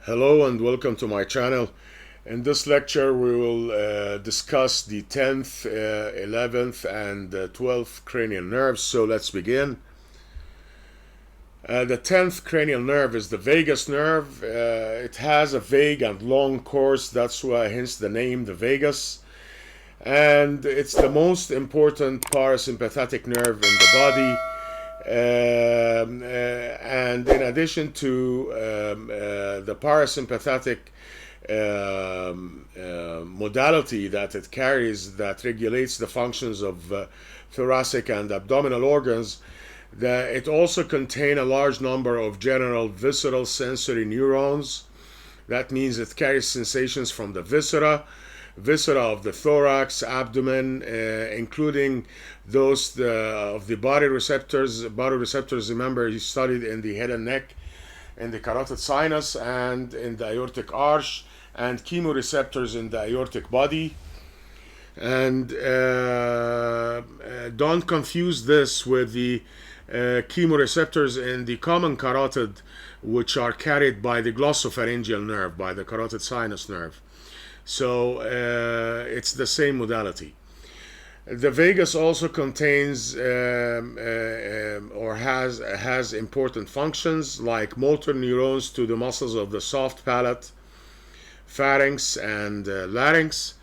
Hello and welcome to my channel. In this lecture we will discuss the 10th, 11th and 12th cranial nerves. So let's begin. The 10th cranial nerve is the vagus nerve. It has a vague and long course, that's why hence the name, the vagus. And it's the most important parasympathetic nerve in the body. And in addition to the parasympathetic modality that it carries that regulates the functions of thoracic and abdominal organs, it also contains a large number of general visceral sensory neurons. That means it carries sensations from the viscera of the thorax, abdomen, including those of the body receptors. Body receptors, remember, you studied in the head and neck, in the carotid sinus, and in the aortic arch, and chemoreceptors in the aortic body. And don't confuse this with the chemoreceptors in the common carotid, which are carried by the glossopharyngeal nerve, by the carotid sinus nerve. So it's the same modality. The vagus also contains or has important functions like motor neurons to the muscles of the soft palate, pharynx, and larynx,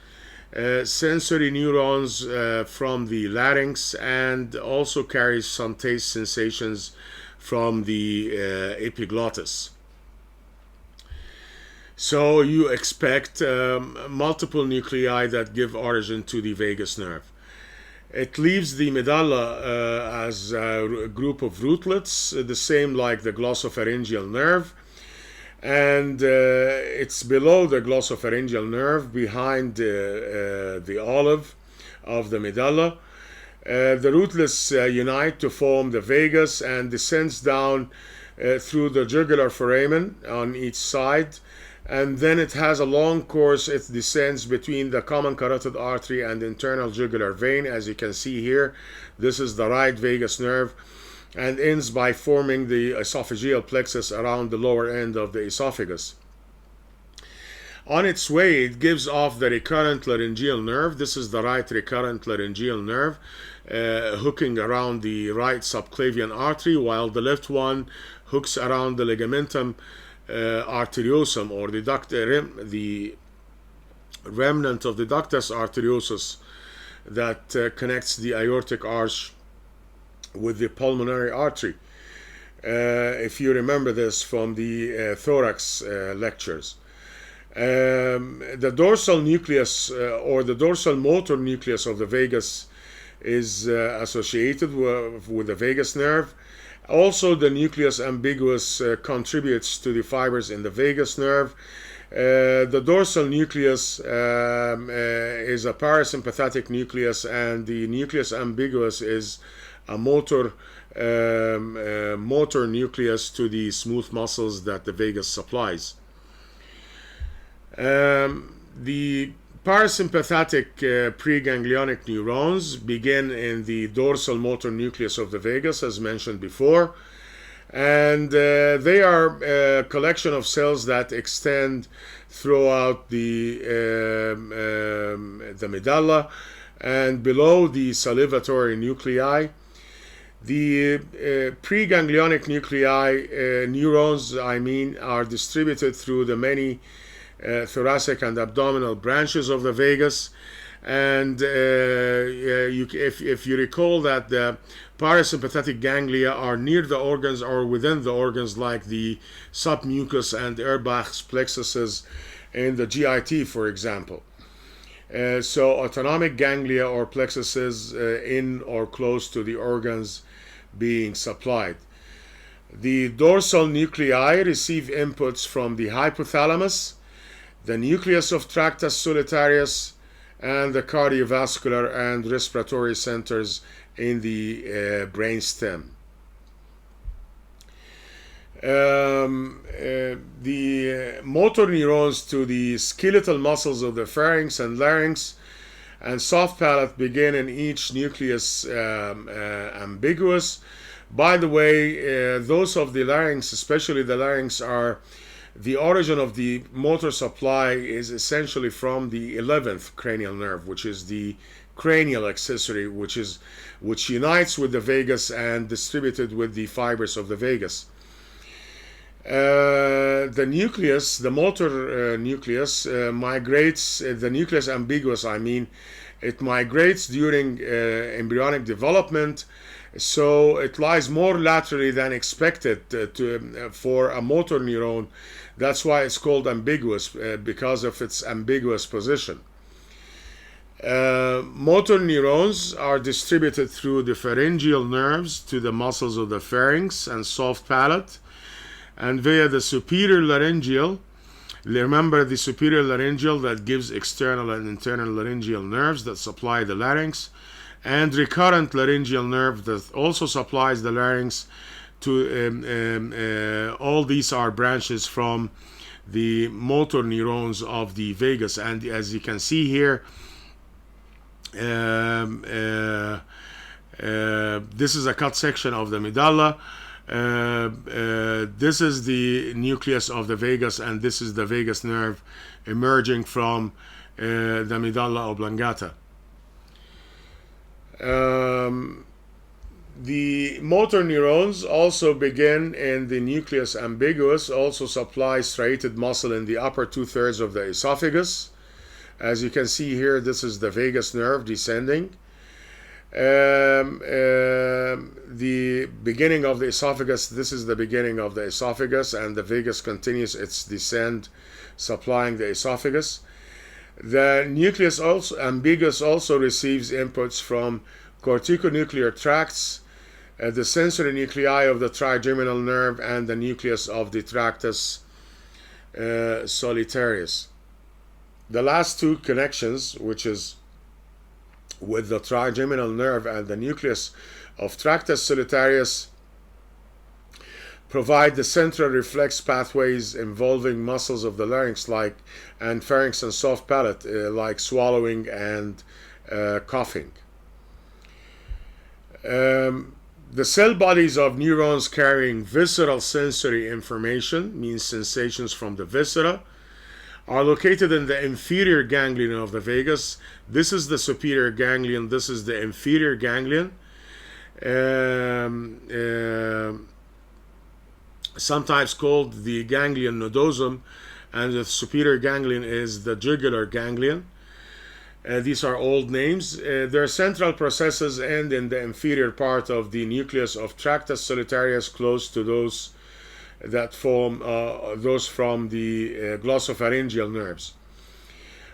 sensory neurons from the larynx, and also carries some taste sensations from the epiglottis. So you expect multiple nuclei that give origin to the vagus nerve. It leaves the medulla as a group of rootlets, the same like the glossopharyngeal nerve, and it's below the glossopharyngeal nerve, behind the olive of the medulla. The rootlets unite to form the vagus and descends down through the jugular foramen on each side. And then it has a long course. It descends between the common carotid artery and internal jugular vein. As you can see here, this is the right vagus nerve, and ends by forming the esophageal plexus around the lower end of the esophagus. On its way, it gives off the recurrent laryngeal nerve. This is the right recurrent laryngeal nerve, hooking around the right subclavian artery, while the left one hooks around the ligamentum arteriosum, or the remnant of the ductus arteriosus that connects the aortic arch with the pulmonary artery. If you remember this from the thorax lectures. The dorsal nucleus or the dorsal motor nucleus of the vagus is associated with the vagus nerve. Also, the nucleus ambiguus contributes to the fibers in the vagus nerve. The dorsal nucleus is a parasympathetic nucleus, and the nucleus ambiguus is a motor nucleus to the smooth muscles that the vagus supplies. The parasympathetic preganglionic neurons begin in the dorsal motor nucleus of the vagus, as mentioned before, and they are a collection of cells that extend throughout the medulla and below the salivatory nuclei. The preganglionic neurons, are distributed through the many thoracic and abdominal branches of the vagus, and if you recall that the parasympathetic ganglia are near the organs or within the organs, like the submucous and Erbach's plexuses in the GIT, for example. So autonomic ganglia or plexuses in or close to the organs being supplied. The dorsal nuclei receive inputs from the hypothalamus, the nucleus of tractus solitarius, and the cardiovascular and respiratory centers in the brainstem. The motor neurons to the skeletal muscles of the pharynx and larynx and soft palate begin in each nucleus ambiguous. By the way, those of the larynx, especially the larynx, are the origin of the motor supply is essentially from the 11th cranial nerve, which is the cranial accessory, which unites with the vagus and distributed with the fibers of the vagus. The nucleus, the motor nucleus, migrates, the nucleus ambiguous, it migrates during embryonic development, so it lies more laterally than expected for a motor neuron. That's why it's called ambiguous, because of its ambiguous position. Motor neurons are distributed through the pharyngeal nerves to the muscles of the pharynx and soft palate, and via the superior laryngeal. Remember the superior laryngeal that gives external and internal laryngeal nerves that supply the larynx, and recurrent laryngeal nerve that also supplies the larynx. All these are branches from the motor neurons of the vagus, and as you can see here, this is a cut section of the medulla. This is the nucleus of the vagus, and this is the vagus nerve emerging from the medulla oblongata. The motor neurons also begin in the nucleus ambiguous, also supply striated muscle in the upper 2/3 of the esophagus. As you can see here, this is the vagus nerve descending. The beginning of the esophagus, this is the beginning of the esophagus, and the vagus continues its descent, supplying the esophagus. The nucleus also ambiguous also receives inputs from corticonuclear tracts, the sensory nuclei of the trigeminal nerve, and the nucleus of the tractus solitarius. The last two connections, which is with the trigeminal nerve and the nucleus of tractus solitarius, provide the central reflex pathways involving muscles of the larynx and pharynx and soft palate, like swallowing and coughing. The cell bodies of neurons carrying visceral sensory information, means sensations from the viscera, are located in the inferior ganglion of the vagus. This is the superior ganglion, this is the inferior ganglion. Sometimes called the ganglion nodosum, and the superior ganglion is the jugular ganglion. These are old names. Their central processes end in the inferior part of the nucleus of tractus solitarius, close to those that form those from the glossopharyngeal nerves.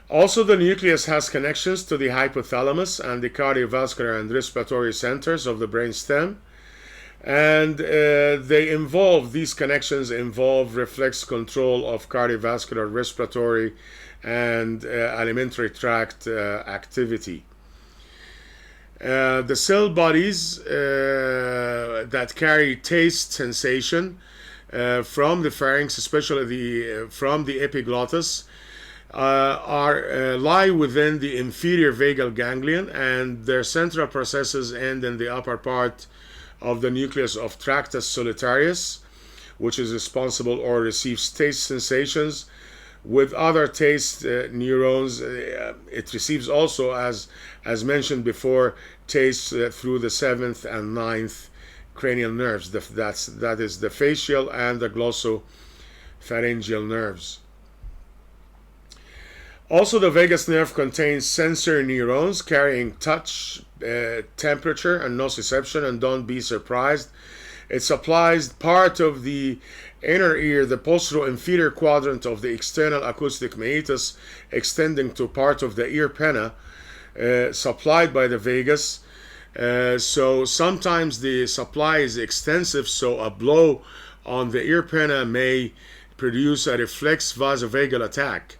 Also, the nucleus has connections to the hypothalamus and the cardiovascular and respiratory centers of the brainstem, and these connections involve reflex control of cardiovascular, respiratory, and alimentary tract activity. The cell bodies that carry taste sensation from the pharynx, especially from the epiglottis, lie within the inferior vagal ganglion, and their central processes end in the upper part of the nucleus of tractus solitarius, which is responsible or receives taste sensations. With other taste neurons, it receives also, as mentioned before, taste through the 7th and 9th cranial nerves. That is the facial and the glossopharyngeal nerves. Also, the vagus nerve contains sensory neurons carrying touch, temperature, and nociception, and don't be surprised, it supplies part of the inner ear, the posterior-inferior quadrant of the external acoustic meatus, extending to part of the ear pinna, supplied by the vagus. So sometimes the supply is extensive, so a blow on the ear pinna may produce a reflex vasovagal attack.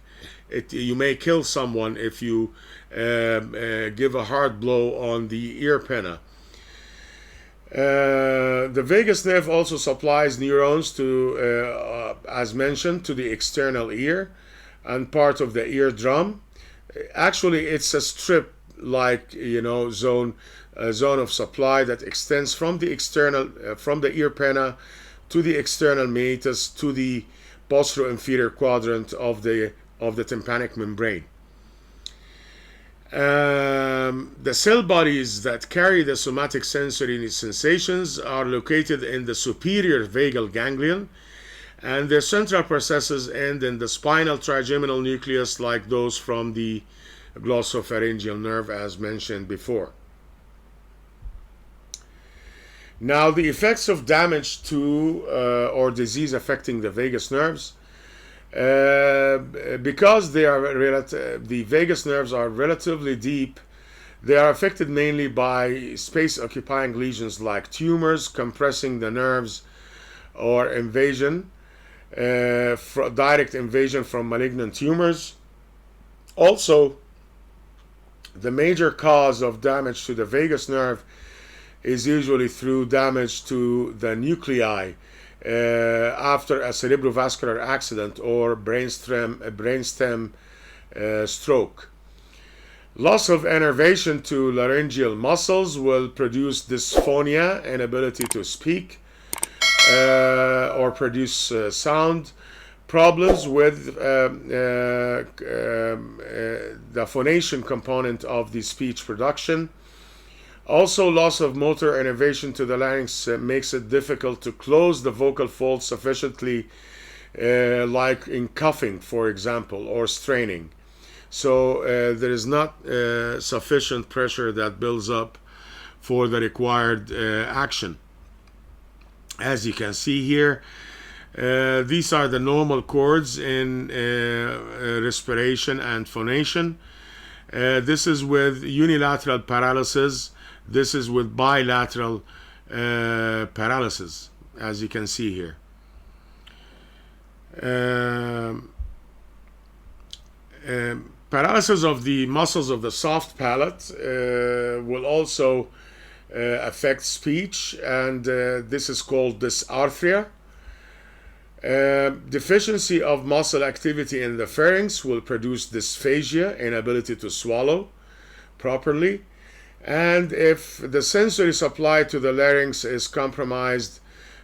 You may kill someone if you give a hard blow on the ear pinna. The vagus nerve also supplies neurons to, as mentioned, to the external ear and part of the eardrum. Actually, it's a strip-like, zone of supply that extends from the external, from the ear pinna to the external meatus to the posterior-inferior quadrant of the tympanic membrane. The cell bodies that carry the somatic sensory sensations are located in the superior vagal ganglion, and their central processes end in the spinal trigeminal nucleus, like those from the glossopharyngeal nerve, as mentioned before. Now, the effects of damage to or disease affecting the vagus nerves, because they are the vagus nerves are relatively deep, they are affected mainly by space-occupying lesions like tumors compressing the nerves, or invasion, direct invasion from malignant tumors. Also, the major cause of damage to the vagus nerve is usually through damage to the nuclei after a cerebrovascular accident or brainstem stroke. Loss of innervation to laryngeal muscles will produce dysphonia, inability to speak or produce sound. Problems with the phonation component of the speech production. Also, loss of motor innervation to the larynx makes it difficult to close the vocal folds sufficiently, like in coughing, for example, or straining. So there is not sufficient pressure that builds up for the required action. As you can see here, these are the normal chords in respiration and phonation. This is with unilateral paralysis. This is with bilateral paralysis, as you can see here. Paralysis of the muscles of the soft palate will also affect speech, and this is called dysarthria. Deficiency of muscle activity in the pharynx will produce dysphagia, inability to swallow properly. And if the sensory supply to the larynx is compromised,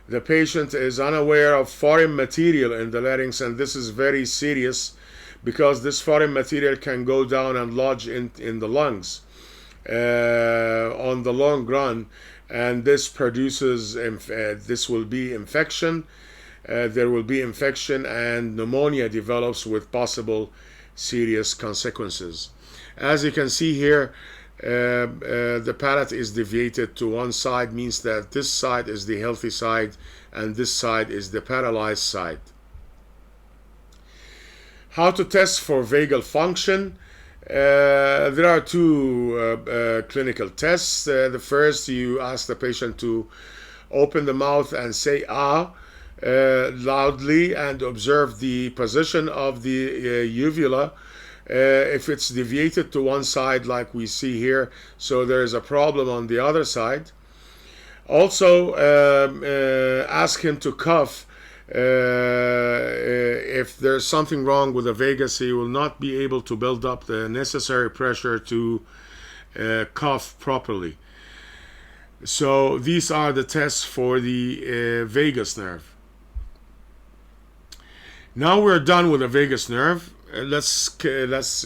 the patient is unaware of foreign material in the larynx, and this is very serious because this foreign material can go down and lodge in the lungs on the long run, and this produces this will be infection. There will be infection, and pneumonia develops with possible serious consequences. As you can see here, the palate is deviated to one side, means that this side is the healthy side and this side is the paralyzed side. How to test for vagal function? There are two clinical tests. The first, you ask the patient to open the mouth and say ah loudly, and observe the position of the uvula. If it's deviated to one side, like we see here, so there is a problem on the other side. Also, ask him to cough. If there's something wrong with the vagus, he will not be able to build up the necessary pressure to cough properly. So these are the tests for the vagus nerve. Now we're done with the vagus nerve. Let's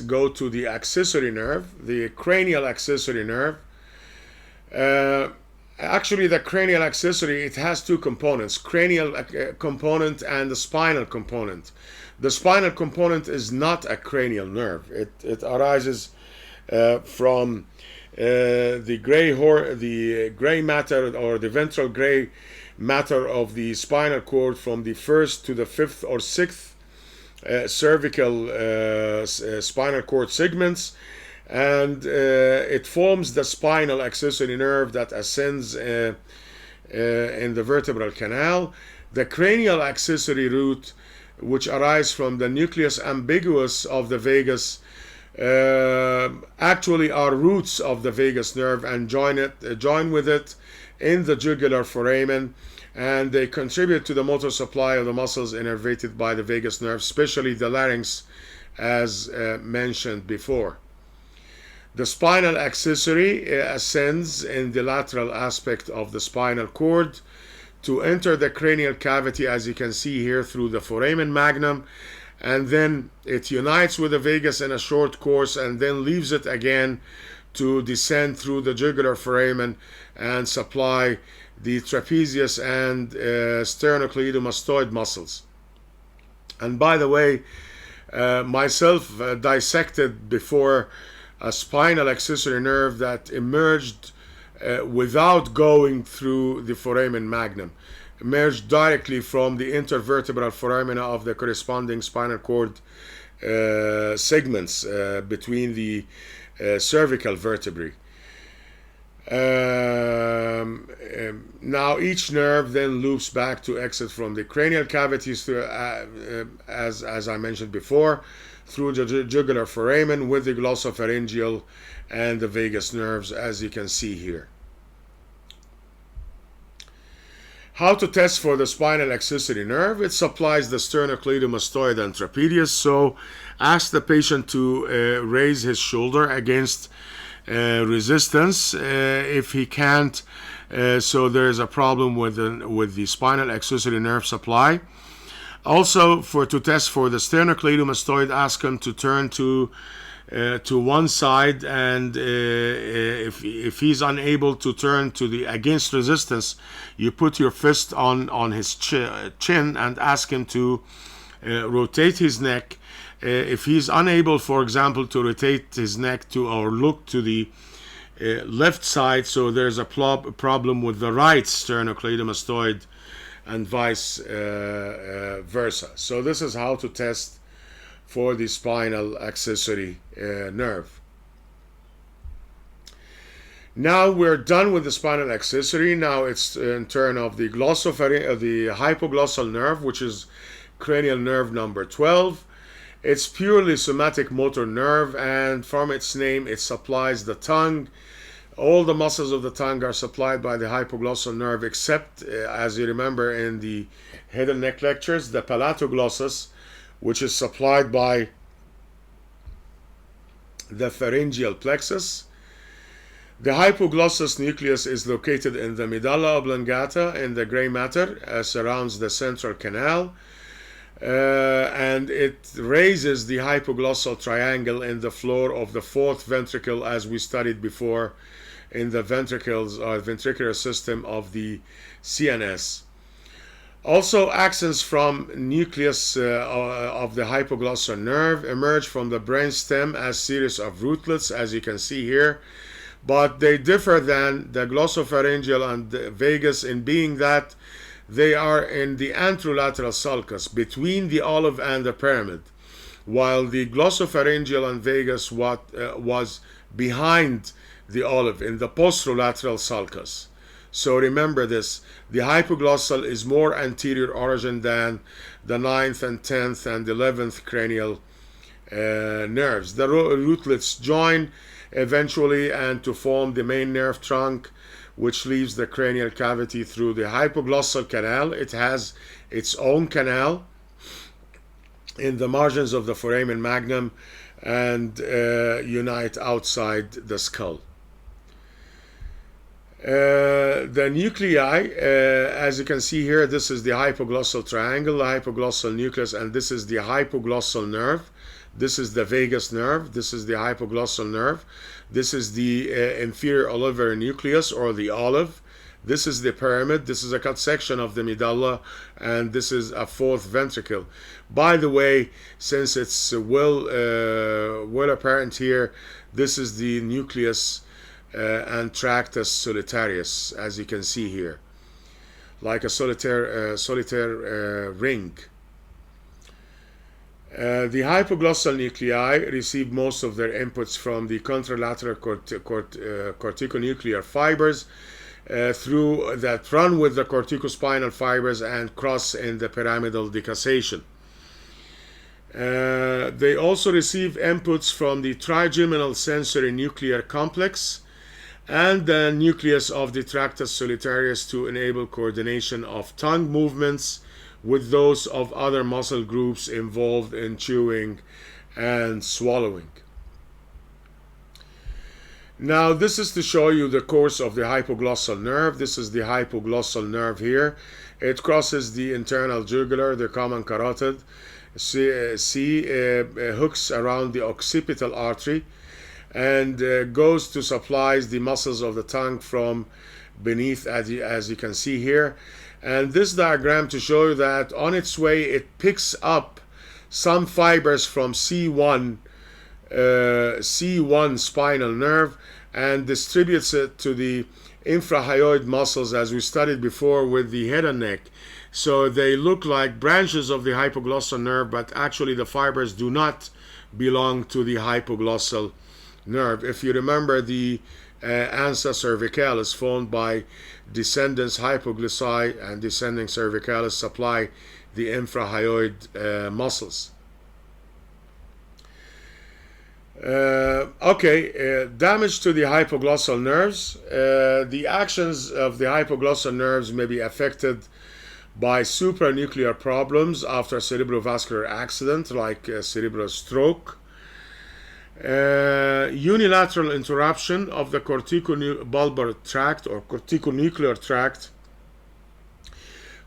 go to the accessory nerve, the cranial accessory nerve. Actually, the cranial accessory, it has two components, cranial component and the spinal component. The spinal component is not a cranial nerve. It arises from the gray matter, or the ventral gray matter of the spinal cord, from the first to the fifth or sixth cervical spinal cord segments, and it forms the spinal accessory nerve that ascends in the vertebral canal. The cranial accessory root, which arises from the nucleus ambiguous of the vagus, actually are roots of the vagus nerve and join with it in the jugular foramen, and they contribute to the motor supply of the muscles innervated by the vagus nerve, especially the larynx, as mentioned before. The spinal accessory ascends in the lateral aspect of the spinal cord to enter the cranial cavity, as you can see here, through the foramen magnum, and then it unites with the vagus in a short course and then leaves it again to descend through the jugular foramen and supply the trapezius and sternocleidomastoid muscles. And by the way, myself dissected before a spinal accessory nerve that emerged without going through the foramen magnum, emerged directly from the intervertebral foramina of the corresponding spinal cord segments between the cervical vertebrae. Now each nerve then loops back to exit from the cranial cavities through, as I mentioned before, through the jugular foramen with the glossopharyngeal and the vagus nerves, as you can see here. How to test for the spinal accessory nerve? It supplies the sternocleidomastoid and trapezius. So ask the patient to raise his shoulder against resistance. If he can't, so there is a problem with the spinal accessory nerve supply. Also, to test for the sternocleidomastoid, ask him to turn to one side, and if he's unable to turn to the against resistance, you put your fist on his chin and ask him to rotate his neck. If he's unable, for example, to rotate his neck to or look to the left side, so there's a problem with the right sternocleidomastoid and vice versa. So this is how to test for the spinal accessory nerve. Now we're done with the spinal accessory. Now it's in turn of the the hypoglossal nerve, which is cranial nerve number 12. It's purely somatic motor nerve, and from its name it supplies the tongue. All the muscles of the tongue are supplied by the hypoglossal nerve, except, as you remember in the head and neck lectures, the palatoglossus, which is supplied by the pharyngeal plexus. The hypoglossus nucleus is located in the medulla oblongata, in the gray matter, surrounds the central canal, and it raises the hypoglossal triangle in the floor of the fourth ventricle, as we studied before in the ventricles or ventricular system of the CNS. Also, axons from nucleus of the hypoglossal nerve emerge from the brainstem as series of rootlets, as you can see here, but they differ than the glossopharyngeal and the vagus in being that they are in the anterolateral sulcus between the olive and the pyramid, while the glossopharyngeal and vagus was behind the olive in the posterolateral sulcus. So remember this, the hypoglossal is more anterior origin than the 9th and 10th and 11th cranial nerves. The rootlets join eventually and to form the main nerve trunk, which leaves the cranial cavity through the hypoglossal canal. It has its own canal in the margins of the foramen magnum and unite outside the skull. The nuclei, as you can see here, this is the hypoglossal triangle, the hypoglossal nucleus, and this is the hypoglossal nerve. This is the vagus nerve. This is the hypoglossal nerve. This is the inferior olivary nucleus, or the olive. This is the pyramid. This is a cut section of the medulla, and this is a fourth ventricle. By the way, since it's well apparent here, this is the nucleus and tractus solitarius, as you can see here, like a solitaire ring. The hypoglossal nuclei receive most of their inputs from the contralateral corticonuclear fibers through that run with the corticospinal fibers and cross in the pyramidal decussation. They also receive inputs from the trigeminal sensory nuclear complex and the nucleus of the tractus solitarius to enable coordination of tongue movements with those of other muscle groups involved in chewing and swallowing. Now this is to show you the course of the hypoglossal nerve. This is the hypoglossal nerve here. It crosses the internal jugular, the common carotid, hooks around the occipital artery, and goes to supplies the muscles of the tongue from beneath, as you can see here. And this diagram to show you that on its way it picks up some fibers from C1 spinal nerve and distributes it to the infrahyoid muscles, as we studied before with the head and neck. So they look like branches of the hypoglossal nerve, but actually the fibers do not belong to the hypoglossal nerve. If you remember, the ansa cervicalis formed by descendens hypoglossi and descending cervicalis supply the infrahyoid muscles. Damage to the hypoglossal nerves. The actions of the hypoglossal nerves may be affected by supranuclear problems after cerebrovascular accident, like cerebral stroke. Unilateral interruption of the corticobulbar tract or corticonuclear tract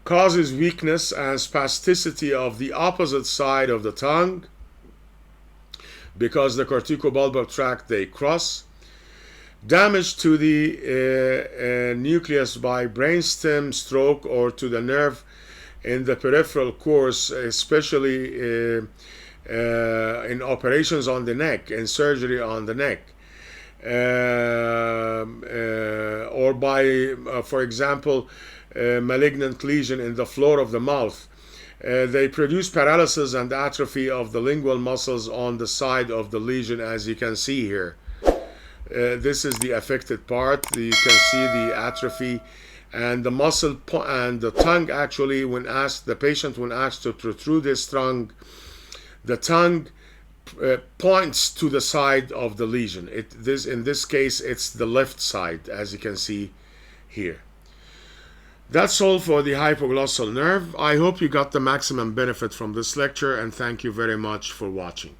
causes weakness and spasticity of the opposite side of the tongue, because the corticobulbar tract, they cross. Damage to the nucleus by brainstem stroke or to the nerve in the peripheral course, especially in operations on the neck and surgery on the neck, or by, for example, malignant lesion in the floor of the mouth. They produce paralysis and atrophy of the lingual muscles on the side of the lesion, as you can see here. This is the affected part. You can see the atrophy, and the muscle and the tongue, actually, when asked, the patient when asked to protrude his tongue, the tongue points to the side of the lesion. In this case, it's the left side, as you can see here. That's all for the hypoglossal nerve. I hope you got the maximum benefit from this lecture, and thank you very much for watching.